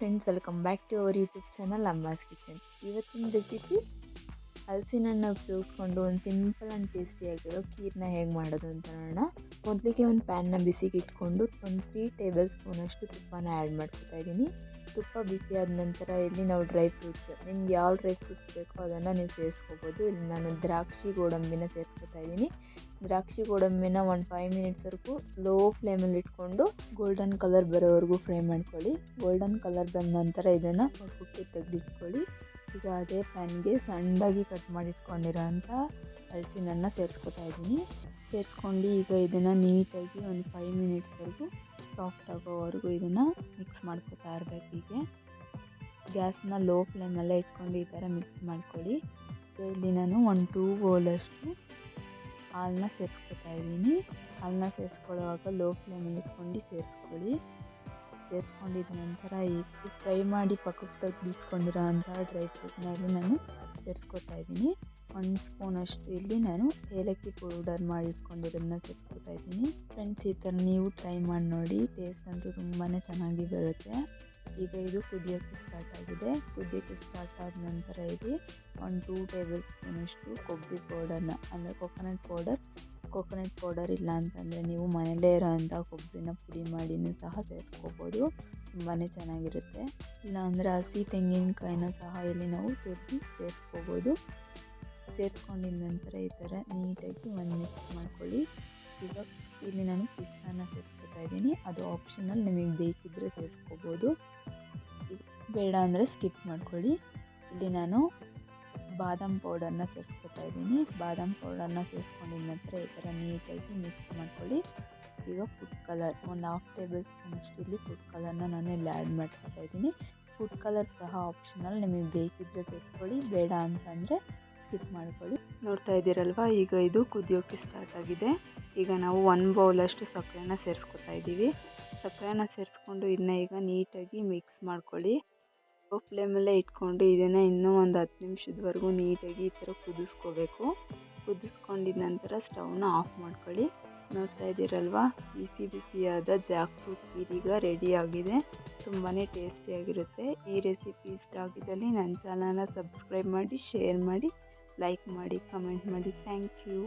Friends, welcome back to our YouTube channel Amma's kitchen. ಇವತ್ತಿನ recipe ಹಲಸಿನ ಹಣ್ಣು ಉಪಯೋಗಿಸ್ಕೊಂಡು ಒಂದು ಸಿಂಪಲ್ ಆ್ಯಂಡ್ ಟೇಸ್ಟಿಯಾಗಿರೋ ಖೀರನ್ನ ಹೇಗೆ ಮಾಡೋದು ಅಂತ ನೋಡೋಣ. ಮೊದಲಿಗೆ ಒಂದು ಪ್ಯಾನ್ನ ಬಿಸಿಗೆ ಇಟ್ಕೊಂಡು ಒಂದು 3 ಟೇಬಲ್ ಸ್ಪೂನಷ್ಟು ತುಪ್ಪನ ಆ್ಯಡ್ ಮಾಡ್ಕೊತಾ ಇದ್ದೀನಿ. ತುಪ್ಪ ಬಿಸಿ ಆದ ನಂತರ ಇಲ್ಲಿ ನಾವು ಡ್ರೈ ಫ್ರೂಟ್ಸ್, ನಿಮ್ಗೆ ಯಾವ ಡ್ರೈ ಫ್ರೂಟ್ಸ್ ಬೇಕೋ ಅದನ್ನು ನೀವು ಸೇರಿಸ್ಕೋಬೋದು. ಇಲ್ಲಿ ನಾನು ದ್ರಾಕ್ಷಿ ಗೋಡಂಬಿನ ಸೇರಿಸ್ಕೊತಾ ಇದ್ದೀನಿ. ದ್ರಾಕ್ಷಿ ಗೋಡಂಬಿನ ಒಂದು 5 ಮಿನಿಟ್ಸ್ವರೆಗೂ ಲೋ ಫ್ಲೇಮಲ್ಲಿ ಇಟ್ಕೊಂಡು ಗೋಲ್ಡನ್ ಕಲರ್ ಬರೋವರೆಗೂ ಫ್ರೈ ಮಾಡ್ಕೊಳ್ಳಿ. ಗೋಲ್ಡನ್ ಕಲರ್ ಬಂದ ನಂತರ ಇದನ್ನು ಪಕ್ಕಕ್ಕೆ ತೆಗೆದಿಟ್ಕೊಳ್ಳಿ. ಈಗ ಅದೇ ಪ್ಯಾನ್ಗೆ ಸಣ್ಣದಾಗಿ ಕಟ್ ಮಾಡಿಟ್ಕೊಂಡಿರೋ ಅಂಥ ಹಲಸಿನನ್ನು ಸೇರಿಸ್ಕೊತಾ ಇದ್ದೀನಿ. ಸೇರಿಸ್ಕೊಂಡು ಈಗ ಇದನ್ನು ನೀಟಾಗಿ ಒಂದು 5 ಮಿನಿಟ್ಸ್ವರೆಗೂ ಸಾಫ್ಟ್ ಆಗೋವರೆಗೂ ಇದನ್ನು ಮಿಕ್ಸ್ ಮಾಡ್ಕೊತಾ ಇರಬೇಕು. ಹೀಗೆ ಗ್ಯಾಸ್ನ ಲೋ ಫ್ಲೇಮಲ್ಲೇ ಇಟ್ಕೊಂಡು ಈ ಥರ ಮಿಕ್ಸ್ ಮಾಡ್ಕೊಳ್ಳಿ. ಇಲ್ಲಿ ನಾನು 2 ಬೌಲಷ್ಟು ಹಾಲನ್ನ ಸೇರಿಸ್ಕೊತಾ ಇದ್ದೀನಿ. ಹಾಲನ್ನ ಸೇರಿಸ್ಕೊಳ್ಳುವಾಗ ಲೋ ಫ್ಲೇಮಲ್ಲಿ ಇಟ್ಕೊಂಡು ಸೇರಿಸ್ಕೊಳ್ಳಿ. ಸೇರಿಸ್ಕೊಂಡಿದ ನಂತರ ಈಗ ಫ್ರೈ ಮಾಡಿ ಪಕ್ಕಕ್ಕೆ ತೆಗೆದಿಟ್ಕೊಂಡಿರೋ ಅಂಥ ಡ್ರೈ ಫ್ರೂಟ್ನ ಇಲ್ಲಿ ನಾನು ಸೇರಿಸ್ಕೊತಾ ಇದ್ದೀನಿ. 1 ಸ್ಪೂನಷ್ಟು ಇಲ್ಲಿ ನಾನು ಏಲಕ್ಕಿ ಪೌಡರ್ ಮಾಡಿ ಇಟ್ಕೊಂಡಿರೋದನ್ನ ಸೇರಿಸ್ಕೊತಾ ಇದ್ದೀನಿ. ಫ್ರೆಂಡ್ಸ್, ಈ ಥರ ನೀವು ಟ್ರೈ ಮಾಡಿ ನೋಡಿ, ಟೇಸ್ಟ್ ಅಂತೂ ತುಂಬಾ ಚೆನ್ನಾಗಿ ಬರುತ್ತೆ. ಈಗ ಇದು ಕುದಿಯೋಕ್ಕೆ ಸ್ಟಾರ್ಟ್ ಆಗಿದೆ. ಕುದಿಯೋಕ್ಕೆ ಸ್ಟಾರ್ಟ್ ಆದ ನಂತರ ಇಲ್ಲಿ 2 ಟೇಬಲ್ ಸ್ಪೂನಷ್ಟು ಕೊಬ್ಬರಿ ಪೌಡರ್ನ, ಅಂದರೆ ಕೋಕೋನಟ್ ಪೌಡರ್ ಇಲ್ಲ ಅಂತಂದರೆ ನೀವು ಮನೆಯಲ್ಲೇ ಇರೋವಂಥ ಕೊಬ್ಬರಿನ ಪುಡಿ ಮಾಡಿನೂ ಸಹ ಸೇರಿಸ್ಕೋಬೋದು. ತುಂಬಾ ಚೆನ್ನಾಗಿರುತ್ತೆ. ಇಲ್ಲಾಂದರೆ ಹಸಿ ತೆಂಗಿನಕಾಯಿನ ಸಹ ಇಲ್ಲಿ ನಾವು ಸೇರಿಸ್ಕೋಬೋದು. ಸೇರಿಸ್ಕೊಂಡಿದ ನಂತರ ಈ ಥರ ನೀಟಾಗಿ ಒಂದು ಮಿಕ್ಸ್ ಮಾಡ್ಕೊಳ್ಳಿ. ಈಗ ಇಲ್ಲಿ ನಾನು ಪಿಸ್ತಾನ ಸೇರಿಸ್ಕೊತಾ ಇದ್ದೀನಿ. ಅದು ಆಪ್ಷನಲ್, ನಿಮಗೆ ಬೇಕಿದ್ದರೆ ಸೇರಿಸ್ಕೋಬೋದು, ಬೇಡ ಅಂದರೆ ಸ್ಕಿಪ್ ಮಾಡ್ಕೊಳ್ಳಿ. ಇಲ್ಲಿ ನಾನು ಬಾದಾಮ್ ಪೌಡರ್ನ ಸೇರಿಸ್ಕೊತಾ ಇದ್ದೀನಿ. ಬಾದಾಮ್ ಪೌಡರ್ನ ಸೇರಿಸ್ಕೊಂಡಿದ ನಂತರ ಈ ಥರ ನೀಟಾಗಿ ಮಿಕ್ಸ್ ಮಾಡ್ಕೊಳ್ಳಿ. ಈಗ ಫುಡ್ ಕಲರ್ ಒಂದು 1/2 ಟೇಬಲ್ ಸ್ಪೂನಷ್ಟು ಇಲ್ಲಿ ಫುಡ್ ಕಲರ್ನ ನಾನು ಇಲ್ಲಿ ಆ್ಯಡ್ ಮಾಡ್ಕೊತಾ ಇದ್ದೀನಿ. ಫುಡ್ ಕಲರ್ ಸಹ ಆಪ್ಷನಲ್, ನಿಮಗೆ ಬೇಕಿದ್ದರೆ ಸೇರಿಸ್ಕೊಳ್ಳಿ, ಬೇಡ ಅಂತಂದರೆ ಸ್ಕಿಪ್ ಮಾಡ್ಕೊಳ್ಳಿ. ನೋಡ್ತಾ ಇದ್ದೀರಲ್ವ, ಈಗ ಇದು ಕುದಿಯೋಕ್ಕೆ ಸ್ಟಾರ್ಟ್ ಆಗಿದೆ. ಈಗ ನಾವು 1 ಬೌಲಷ್ಟು ಸಕ್ಕರೆನ ಸೇರಿಸ್ಕೊತಾ ಇದ್ದೀವಿ. ಸಕ್ಕರೆನ ಸೇರಿಸ್ಕೊಂಡು ಇದನ್ನ ಈಗ ನೀಟಾಗಿ ಮಿಕ್ಸ್ ಮಾಡ್ಕೊಳ್ಳಿ. ಲೋ ಫ್ಲೇಮಲ್ಲೇ ಇಟ್ಕೊಂಡು ಇದನ್ನು ಇನ್ನೂ ಒಂದು 10 ನಿಮಿಷದವರೆಗೂ ನೀಟಾಗಿ ಈ ಥರ ಕುದಿಸ್ಕೋಬೇಕು. ಕುದಿಸ್ಕೊಂಡಿದ ನಂತರ ಸ್ಟವ್ನ ಆಫ್ ಮಾಡ್ಕೊಳ್ಳಿ. ನೋಡ್ತಾ ಇದ್ದೀರಲ್ವ, ಬಿಸಿಯಾದ ಜಾಕ್ ಫ್ರೂಟ್ ಖೀರ್ ಈಗ ರೆಡಿ ಆಗಿದೆ. ತುಂಬಾ ಟೇಸ್ಟಿಯಾಗಿರುತ್ತೆ. ಈ ರೆಸಿಪಿ ಇಷ್ಟ ಆಗಿದ್ದಲ್ಲಿ ನನ್ನ ಚಾನಲ್ನ ಸಬ್ಸ್ಕ್ರೈಬ್ ಮಾಡಿ, ಶೇರ್ ಮಾಡಿ, ಲೈಕ್ ಮಾಡಿ, ಕಮೆಂಟ್ ಮಾಡಿ. Thank you.